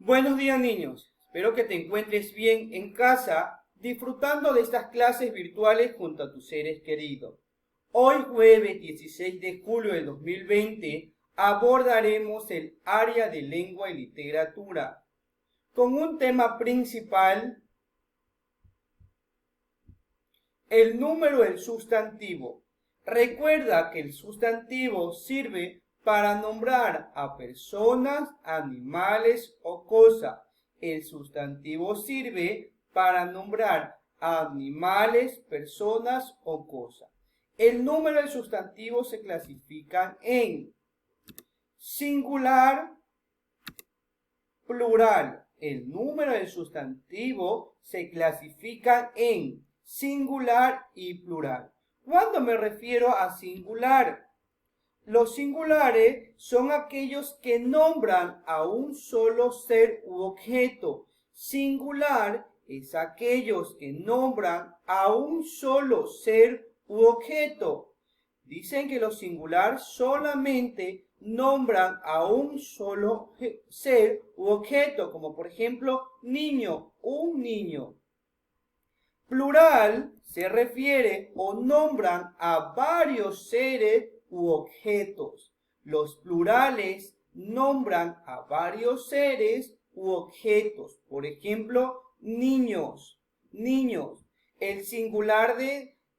Buenos días, niños. Espero que te encuentres bien en casa, disfrutando de estas clases virtuales junto a tus seres queridos. Hoy, jueves 16 de julio del 2020, abordaremos el área de lengua y literatura, con un tema principal, el número del sustantivo. Recuerda que el sustantivo sirve para nombrar a personas, animales o cosas. El sustantivo sirve para nombrar a animales, personas o cosas. El número del sustantivo se clasifican en singular, plural. El número del sustantivo se clasifica en singular y plural. ¿Cuándo me refiero a singular? Los singulares son aquellos que nombran a un solo ser u objeto. Singular es aquellos que nombran a un solo ser u objeto. Dicen que los singular solamente nombran a un solo ser u objeto, como por ejemplo niño, un niño. Plural se refiere o nombran a varios seres u objetos. Los plurales nombran a varios seres u objetos. Por ejemplo, niños, niños. El singular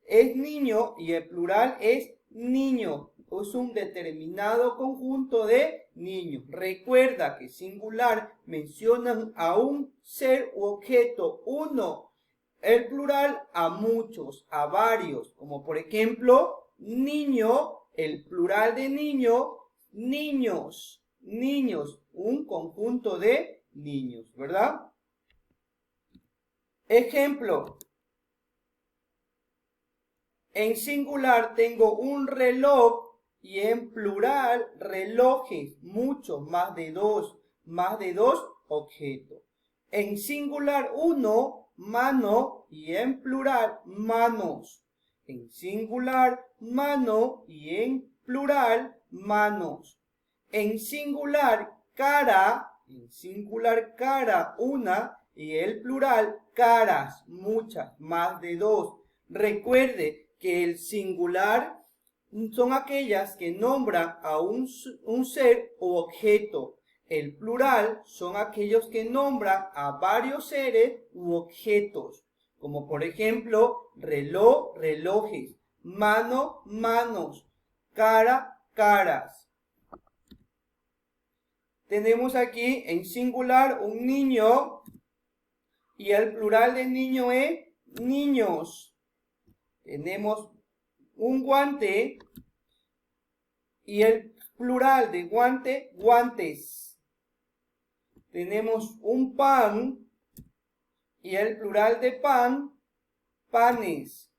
es niño y el plural es niño. Es un determinado conjunto de niños. Recuerda que singular mencionan a un ser u objeto, uno. El plural a muchos, a varios, como por ejemplo, niño, el plural de niño, niños, niños, un conjunto de niños, ¿verdad? Ejemplo, en singular tengo un reloj y en plural relojes, muchos, más de dos objetos. En singular uno, mano, y en plural manos. En singular mano y en plural manos. En singular cara una y el plural caras, muchas, más de dos. Recuerde que el singular son aquellas que nombran a un ser u objeto. El plural son aquellos que nombran a varios seres u objetos, como por ejemplo reloj, relojes, mano, manos, cara, caras. Tenemos aquí en singular un niño y el plural de niño es niños. Tenemos un guante y el plural de guante, guantes. Tenemos un pan y el plural de pan, panes,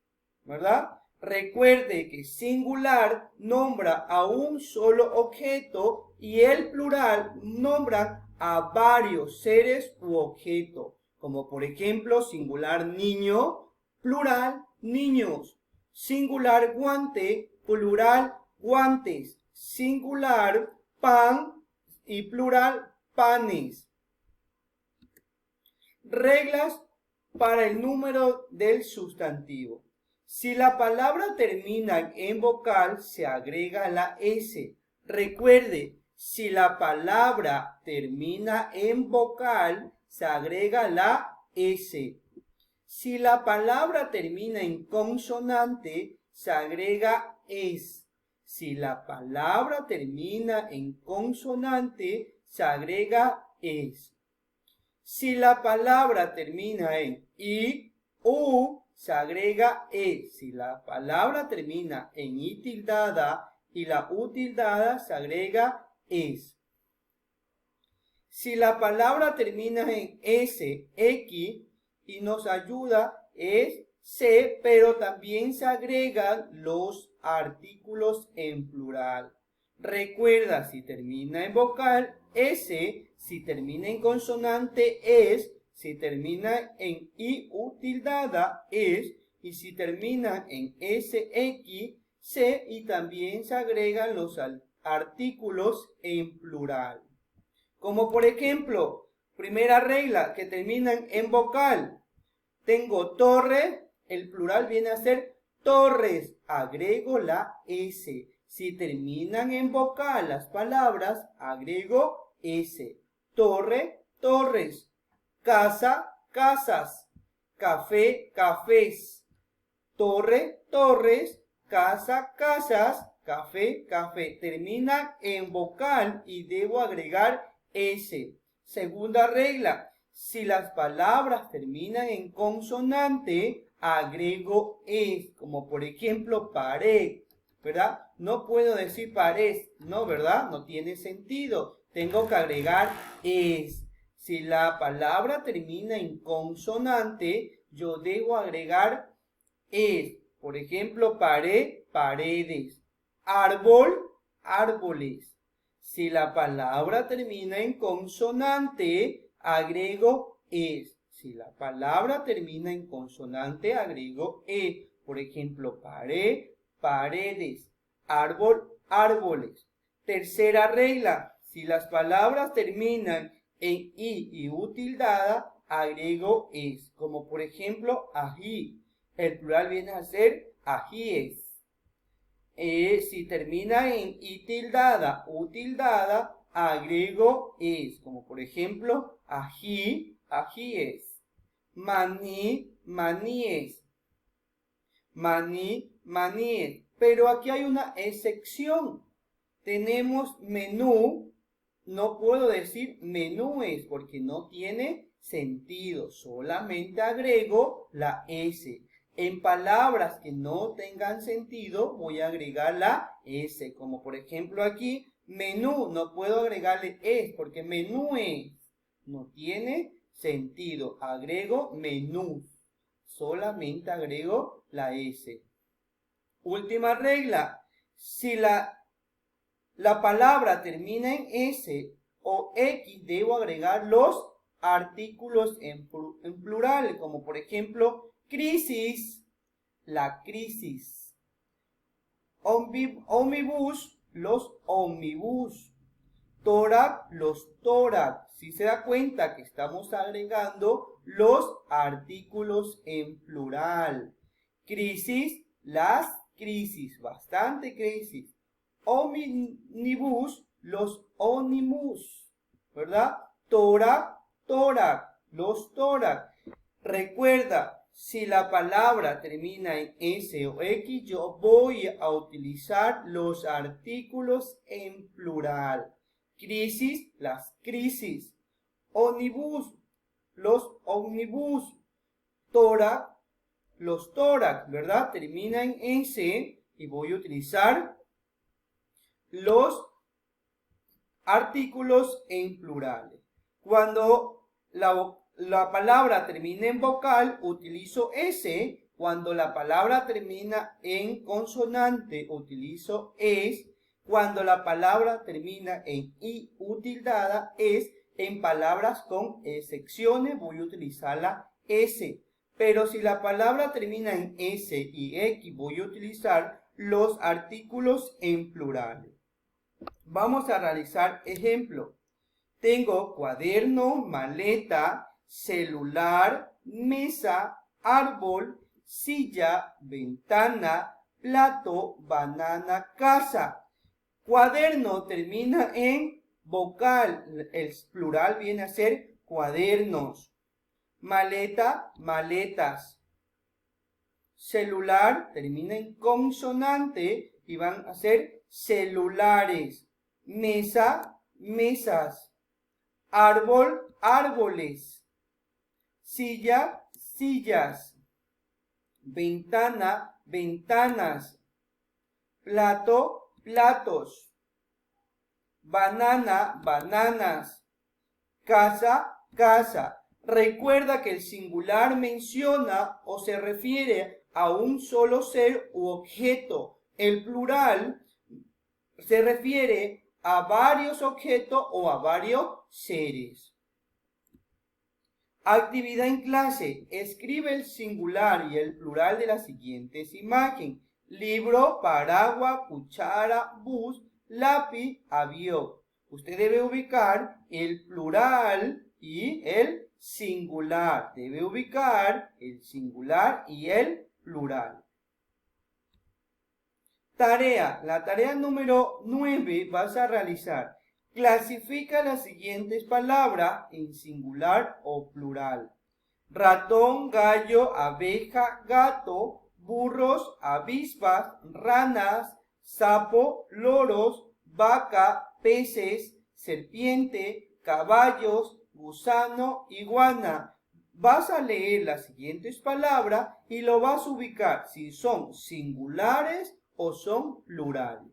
¿verdad? Recuerde que singular nombra a un solo objeto y el plural nombra a varios seres u objetos, como por ejemplo singular niño, plural niños, singular guante, plural guantes, singular pan y plural panes. Reglas para el número del sustantivo. Si la palabra termina en vocal, se agrega la S. Recuerde, si la palabra termina en vocal, se agrega la S. Si la palabra termina en consonante, se agrega ES. Si la palabra termina en consonante, se agrega ES. Si la palabra termina en I, U, se agrega E. Si la palabra termina en I tildada y la U tildada, se agrega ES. Si la palabra termina en S, X, y nos ayuda es C, pero también se agregan los artículos en plural. Recuerda, si termina en vocal, S, si termina en consonante, es, si termina en IU tildada, es, y si termina en SX, C, y también se agregan los artículos en plural. Como por ejemplo, Primera regla, que terminan en vocal. Tengo torre, el plural viene a ser torres, agrego la S. Si terminan en vocal las palabras, agrego S. Torre, torres. Casa, casas. Café, cafés. Torre, torres. Casa, casas. Café, café. Terminan en vocal y debo agregar S. Segunda regla. Si las palabras terminan en consonante, agrego es, como por ejemplo pared, ¿verdad? No puedo decir pared, no, ¿verdad? No tiene sentido. Tengo que agregar es. Si la palabra termina en consonante, yo debo agregar es. Por ejemplo, pared, paredes. Árbol, árboles. Si la palabra termina en consonante, agrego es. Si la palabra termina en consonante, agrego e. Por ejemplo, pared, paredes. Árbol, árboles. Tercera regla. Si las palabras terminan en i y u tildada, agrego es. Como por ejemplo, ají. El plural viene a ser ajíes. Si termina en i tildada, u tildada, agrego es, como por ejemplo, ají, ajíes. Maní, maníes. Maní, maníes. Pero aquí hay una excepción. Tenemos menú, no puedo decir menúes porque no tiene sentido. Solamente agrego la S. En palabras que no tengan sentido, voy a agregar la S. Como por ejemplo aquí, menú, no puedo agregarle es porque menú es. No tiene sentido. Agrego menú. Solamente agrego la S. Última regla. Si la palabra termina en S o X, debo agregar los artículos en plural. Como por ejemplo, crisis, la crisis. Omnibus, los omnibus. Tórax, los tórax. Si se da cuenta que estamos agregando los artículos en plural. Crisis, las crisis. Bastante crisis. Omnibus, los ómnibus. ¿Verdad? Tórax, tórax. Los tórax. Recuerda, si la palabra termina en S o X, yo voy a utilizar los artículos en plural. Crisis, las crisis. Ómnibus, los ómnibus. Tórax, los tórax, ¿verdad? Termina en S y voy a utilizar los artículos en plurales. Cuando la palabra termina en vocal, utilizo S. Cuando la palabra termina en consonante, utilizo es. Cuando la palabra termina en i, u tildada, es. En palabras con excepciones, voy a utilizar la S. Pero si la palabra termina en S y X, voy a utilizar los artículos en plurales. Vamos a realizar ejemplo. Tengo cuaderno, maleta, celular, mesa, árbol, silla, ventana, plato, banana, casa. Cuaderno termina en vocal. El plural viene a ser cuadernos. Maleta, maletas. Celular termina en consonante y van a ser celulares. Mesa, mesas. Árbol, árboles. Silla, sillas. Ventana, ventanas. Plato, platos. Banana, bananas. Casa, casa. Recuerda que el singular menciona o se refiere a un solo ser u objeto. El plural se refiere a varios objetos o a varios seres. Actividad en clase. Escribe el singular y el plural de las siguientes imágenes. Libro, paraguas, cuchara, bus, lápiz, avión. Usted debe ubicar el plural y el singular. Debe ubicar el singular y el plural. Tarea. La tarea número 9 vas a realizar. Clasifica las siguientes palabras en singular o plural. Ratón, gallo, abeja, gato, burros, avispas, ranas, sapo, loros, vaca, peces, serpiente, caballos, gusano, iguana. Vas a leer las siguientes palabras y lo vas a ubicar si son singulares o son plurales.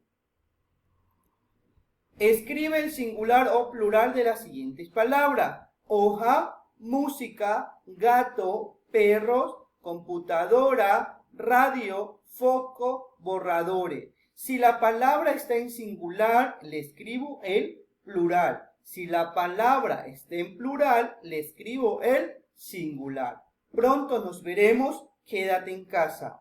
Escribe el singular o plural de las siguientes palabras. Hoja, música, gato, perros, computadora, radio, foco, borradores. Si la palabra está en singular, le escribo el plural. Si la palabra está en plural, le escribo el singular. Pronto nos veremos. Quédate en casa.